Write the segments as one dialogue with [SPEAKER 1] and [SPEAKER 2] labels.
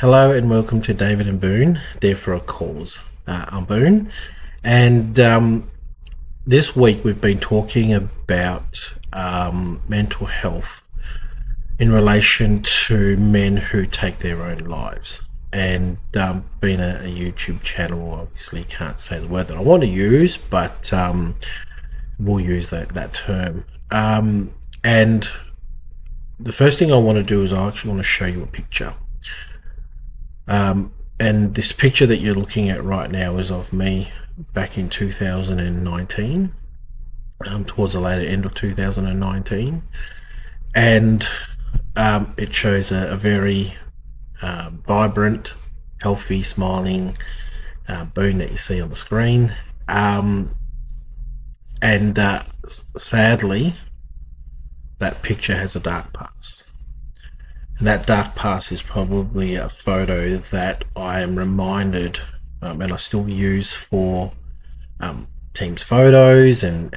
[SPEAKER 1] Hello and welcome to David and Boon, there for a cause. I'm Boon, and this week we've been talking about mental health in relation to men who take their own lives. And being a YouTube channel, obviously can't say the word that I want to use, but we'll use that term. And the first thing I want to do is I actually want to show you a picture. And this picture that you're looking at right now is of me back in 2019, towards the later end of 2019. And it shows a very vibrant, healthy, smiling Boon that you see on the screen. Sadly, that picture has a dark past. And that dark past is probably a photo that I am reminded, and I still use for teams photos and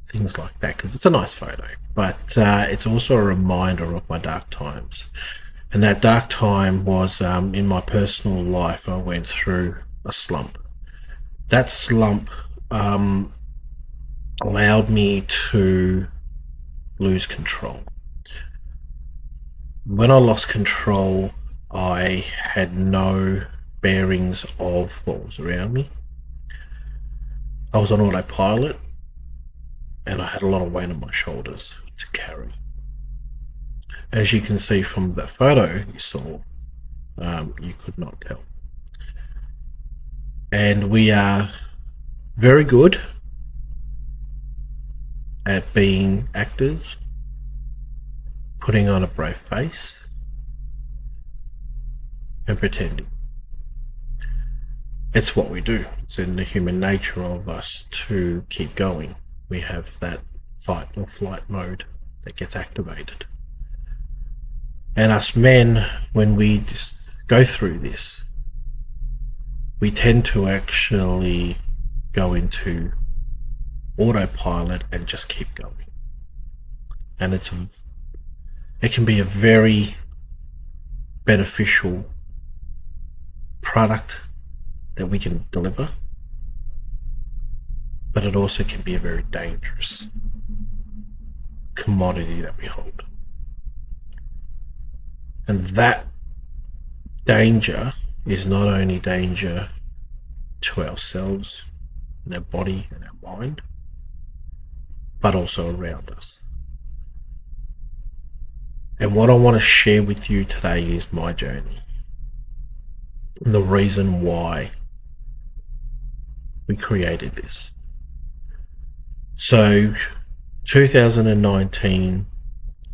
[SPEAKER 1] things like that, because it's a nice photo. But it's also a reminder of my dark times. And that dark time was in my personal life. I went through a slump. That slump allowed me to lose control. When I lost control, I had no bearings of what was around me. I was on autopilot, and I had a lot of weight on my shoulders to carry. As you can see from that photo you saw, you could not tell. And we are very good at being actors, putting on a brave face and pretending. It's what we do. It's in the human nature of us to keep going. We have that fight or flight mode that gets activated. And us men, when we just go through this, we tend to actually go into autopilot and just keep going. And it can be a very beneficial product that we can deliver, but it also can be a very dangerous commodity that we hold. And that danger is not only danger to ourselves and our body and our mind, but also around us. And what I want to share with you today is my journey and the reason why we created this. So 2019,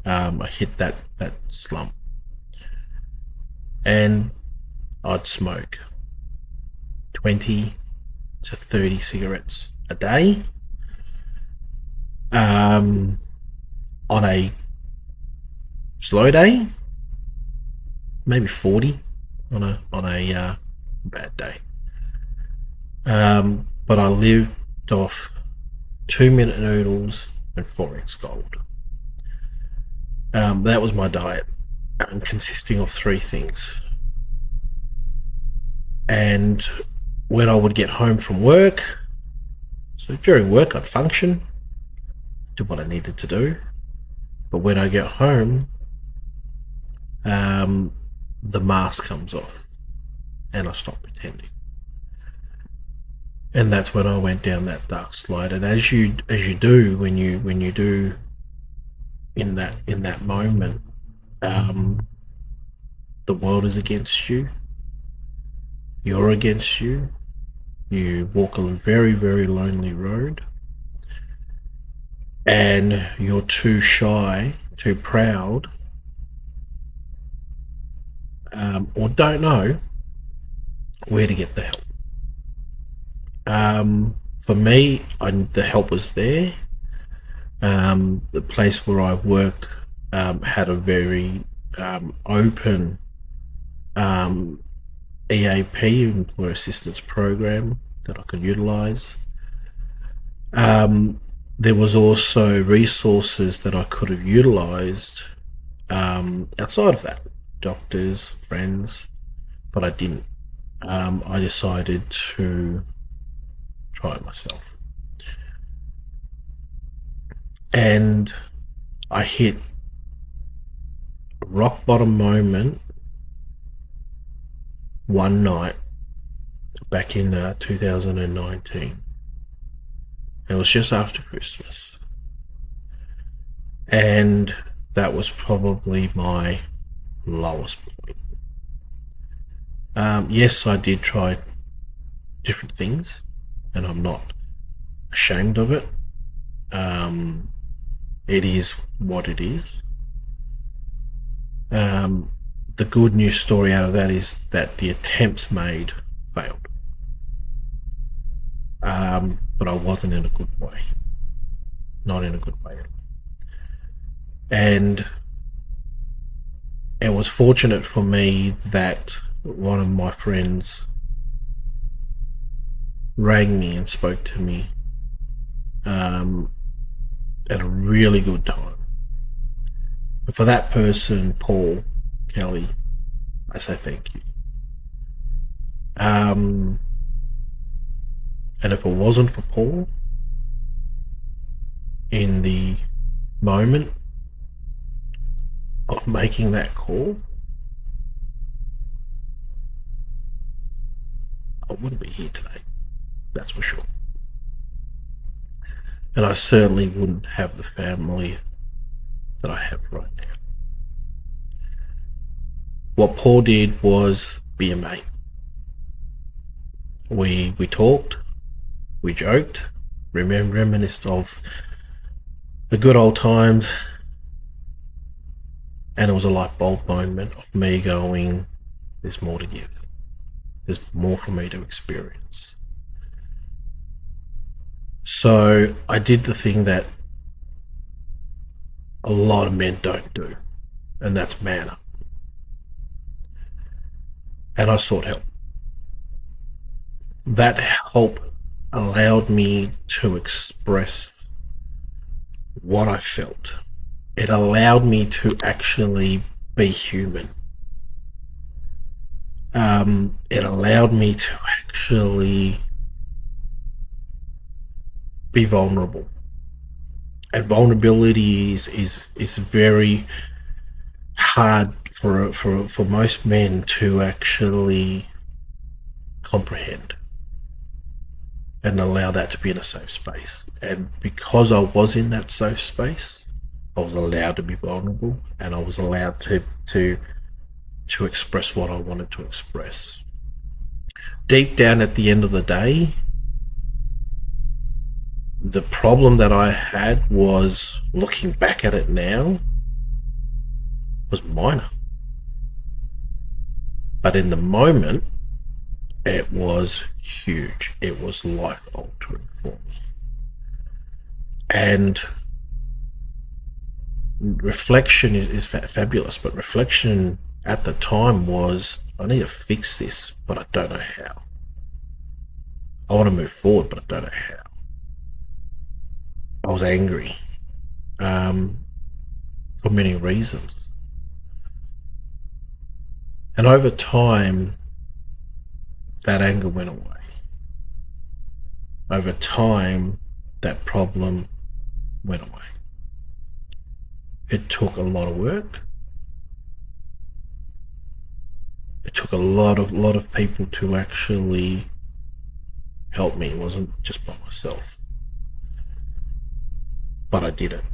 [SPEAKER 1] I hit that slump, and I'd smoke 20 to 30 cigarettes a day, on a slow day, maybe 40 on a bad day. But I lived off 2-minute noodles and 4x gold. That was my diet, consisting of 3 things. And when I would get home from work, so during work I'd function, do what I needed to do. But when I get home, the mask comes off and I stop pretending. And that's when I went down that dark slide. And as you do when you do in that moment, the world is against you, you're against you, you walk a very, very lonely road, and you're too shy, too proud, or don't know where to get the help. For me, the help was there. The place where I worked had a very open EAP, Employer Assistance Program, that I could utilise. There was also resources that I could have utilised outside of that. doctors, friends, but I didn't. I decided to try it myself. And I hit a rock bottom moment one night back in 2019. It was just after Christmas. And that was probably my lowest point. Yes, I did try different things, and I'm not ashamed of it. It is what it is. The good news story out of that is that the attempts made failed. But I wasn't in a good way. Not in a good way. And it was fortunate for me that one of my friends rang me and spoke to me at a really good time. And for that person, Paul Kelly, I say thank you. And if it wasn't for Paul, in the moment of making that call, I wouldn't be here today. That's for sure. And I certainly wouldn't have the family that I have right now. What Paul did was be a mate. We talked, we joked, reminisced of the good old times, and it was a light bulb moment of me going, there's more to give. There's more for me to experience. So I did the thing that a lot of men don't do, and that's man up. And I sought help. That help allowed me to express what I felt. It allowed me to actually be human. It allowed me to actually be vulnerable. And vulnerability is very hard for most men to actually comprehend and allow that to be in a safe space. And because I was in that safe space, I was allowed to be vulnerable, and I was allowed to express what I wanted to express. Deep down at the end of the day, the problem that I had was, looking back at it now, was minor. But in the moment, it was huge. It was life altering for me. And reflection is fabulous, but reflection at the time was, I need to fix this, but I don't know how. I want to move forward, but I don't know how. I was angry for many reasons. And over time, that anger went away. Over time, that problem went away. It took a lot of work. It took a lot of people to actually help me. It wasn't just by myself. But I did it.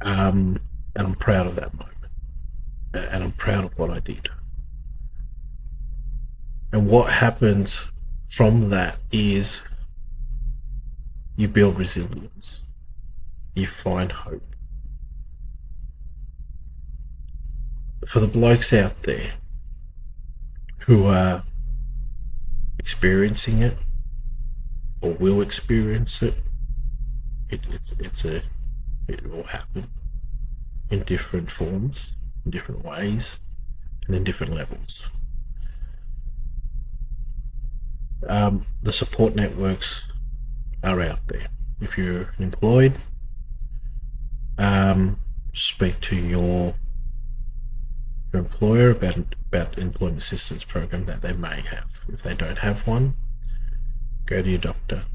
[SPEAKER 1] And I'm proud of that moment. And I'm proud of what I did. And what happens from that is you build resilience. You find hope. For the blokes out there who are experiencing it or will experience it, it will happen in different forms, in different ways, and in different levels. The support networks are out there. If you're employed, speak to your your employer about employment assistance program that they may have. If they don't have one, go to your doctor,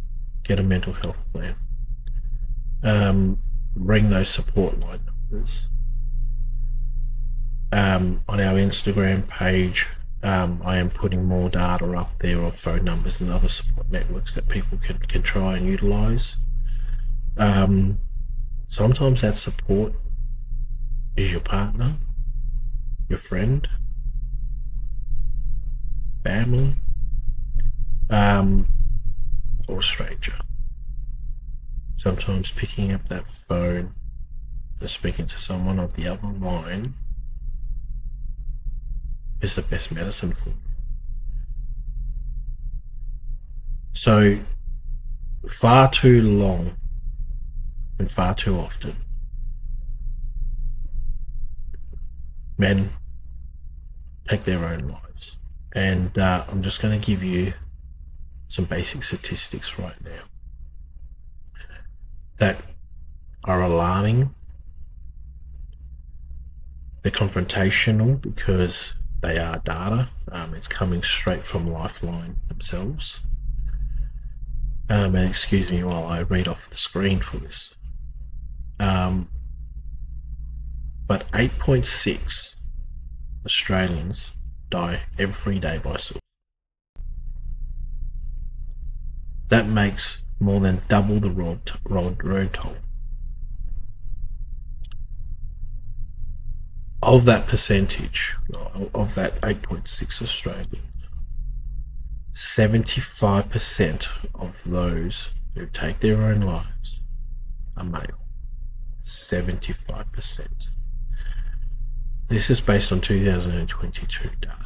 [SPEAKER 1] get a mental health plan. Ring those support line numbers. On our Instagram page, I am putting more data up there of phone numbers and other support networks that people can try and utilize. Sometimes that support is your partner, your friend, family, or a stranger. Sometimes picking up that phone and speaking to someone on the other line is the best medicine for you. So, far too long and far too often, men take their own lives. And I'm just going to give you some basic statistics right now that are alarming. They're confrontational because they are data. It's coming straight from Lifeline themselves. And excuse me while I read off the screen for this. But 8.6 Australians die every day by suicide. That makes more than double the road toll. Of that percentage, of that 8.6 Australians, 75% of those who take their own lives are male. 75%. This is based on 2022 data.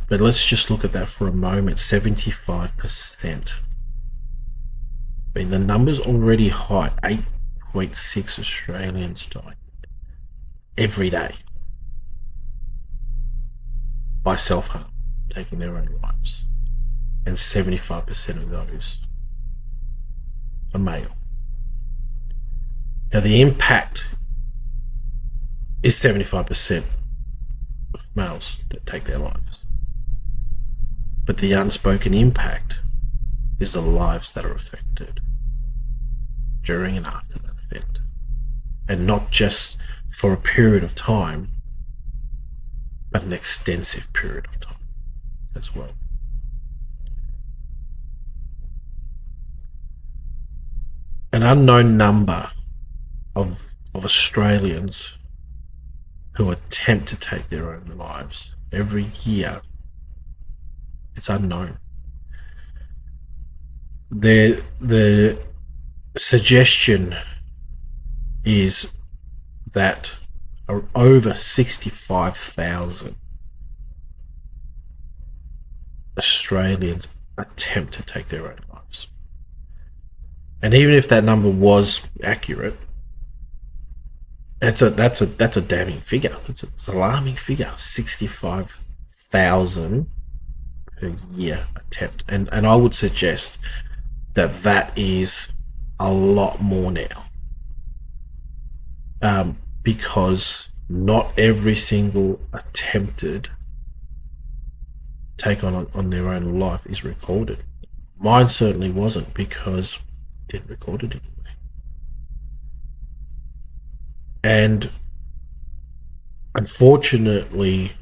[SPEAKER 1] But let's just look at that for a moment. 75%. I mean, the number's already high. 8.6 Australians die every day by self-harm, taking their own lives. And 75% of those are male. Now, the impact is 75% of males that take their lives. But the unspoken impact is the lives that are affected during and after that event. And not just for a period of time, but an extensive period of time as well. An unknown number of Australians who attempt to take their own lives every year. It's unknown. The suggestion is that over 65,000 Australians attempt to take their own lives. And even if that number was accurate, that's a damning figure. It's an alarming figure. 65,000 per year attempt. And I would suggest that is a lot more now. Because not every single attempted take on their own life is recorded. Mine certainly wasn't, because I didn't record it anyway. And unfortunately,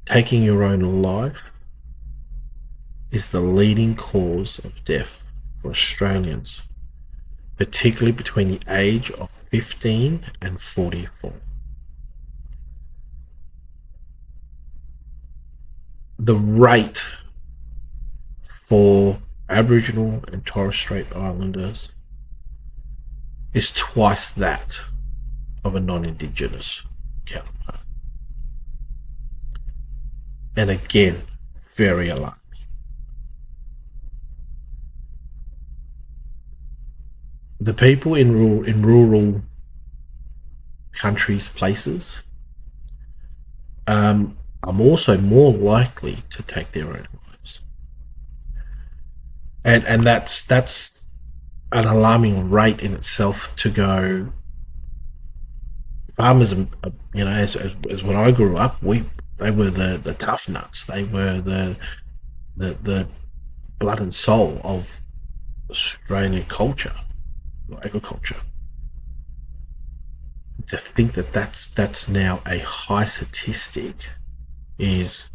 [SPEAKER 1] taking your own life is the leading cause of death for Australians, particularly between the age of 15 and 44. The rate for Aboriginal and Torres Strait Islanders is twice that of a non-Indigenous counterpart. And again, very alarming. The people in rural countries, places, are also more likely to take their own lives. And that's an alarming rate in itself to go farmers, as when I grew up, they were the tough nuts. They were the blood and soul of Australian culture, or agriculture. To think that that's now a high statistic is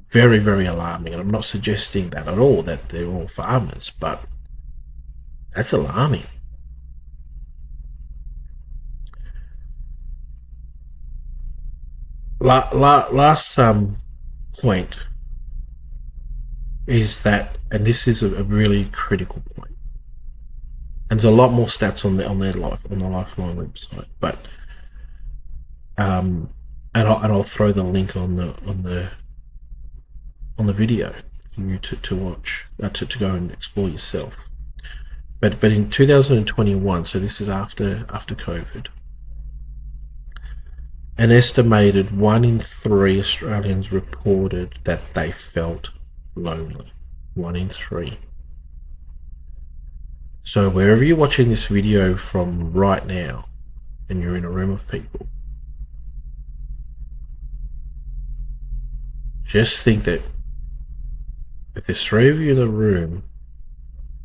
[SPEAKER 1] very, very alarming. And I'm not suggesting that at all, that they're all farmers, but that's alarming. Last point is that, and this is a really critical point, and there's a lot more stats on the Lifeline website, but and I'll throw the link on the video for you to watch, to go and explore yourself. But in 2021, so this is after COVID, an estimated 1 in 3 Australians reported that they felt lonely. 1 in 3. So wherever you're watching this video from right now, and you're in a room of people, just think that if there's 3 of you in the room,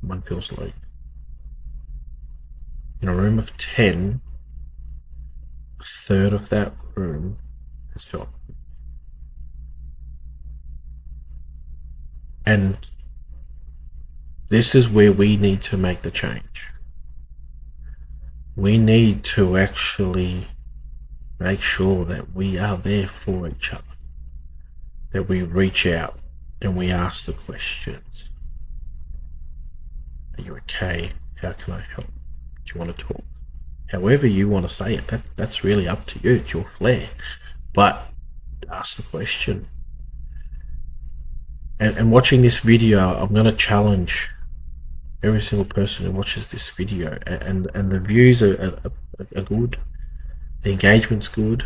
[SPEAKER 1] one feels lonely. In a room of 10, a third of that room has felt. And this is where we need to make the change. We need to actually make sure that we are there for each other, that we reach out and we ask the questions. Are you okay? How can I help? Do you want to talk? However you want to say it, that's really up to you. It's your flair. But ask the question. And watching this video, I'm going to challenge every single person who watches this video. And the views are good. The engagement's good.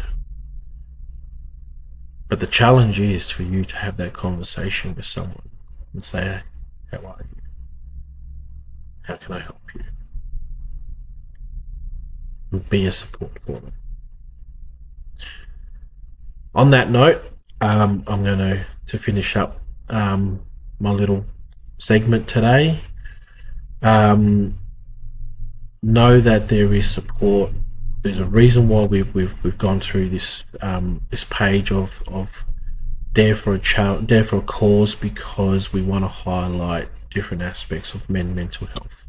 [SPEAKER 1] But the challenge is for you to have that conversation with someone and say, how are you? How can I help you? And be a support for them. On that note, I'm going to finish up my little segment today. Know that there is support. There's a reason why we've gone through this this page of Dare for a Cause, because we want to highlight different aspects of mental health.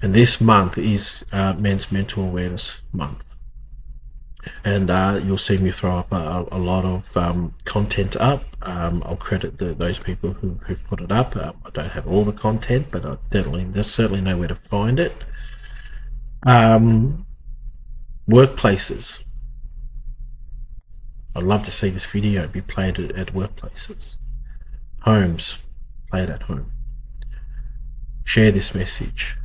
[SPEAKER 1] And this month is Men's Mental Awareness Month. And you'll see me throw up a lot of content up. I'll credit those people who've put it up. I don't have all the content, but there's certainly know where to find it. Workplaces. I'd love to see this video be played at workplaces. Homes, play it at home. Share this message.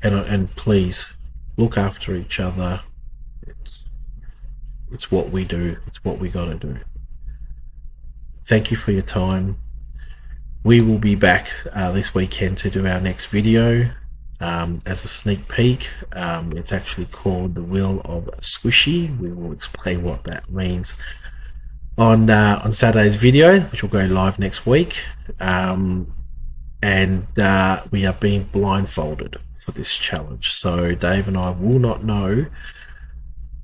[SPEAKER 1] And please, look after each other. It's what we do. It's what we gotta do. Thank you for your time. We will be back this weekend to do our next video. As a sneak peek, it's actually called The Will of Squishy. We will explain what that means on Saturday's video, which will go live next week. And we are being blindfolded for this challenge, so Dave and I will not know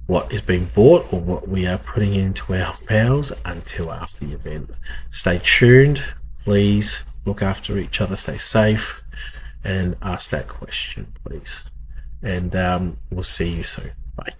[SPEAKER 1] what is being bought or what we are putting into our mouths until after the event. Stay tuned, please look after each other, stay safe, and ask that question, please. And we'll see you soon. Bye.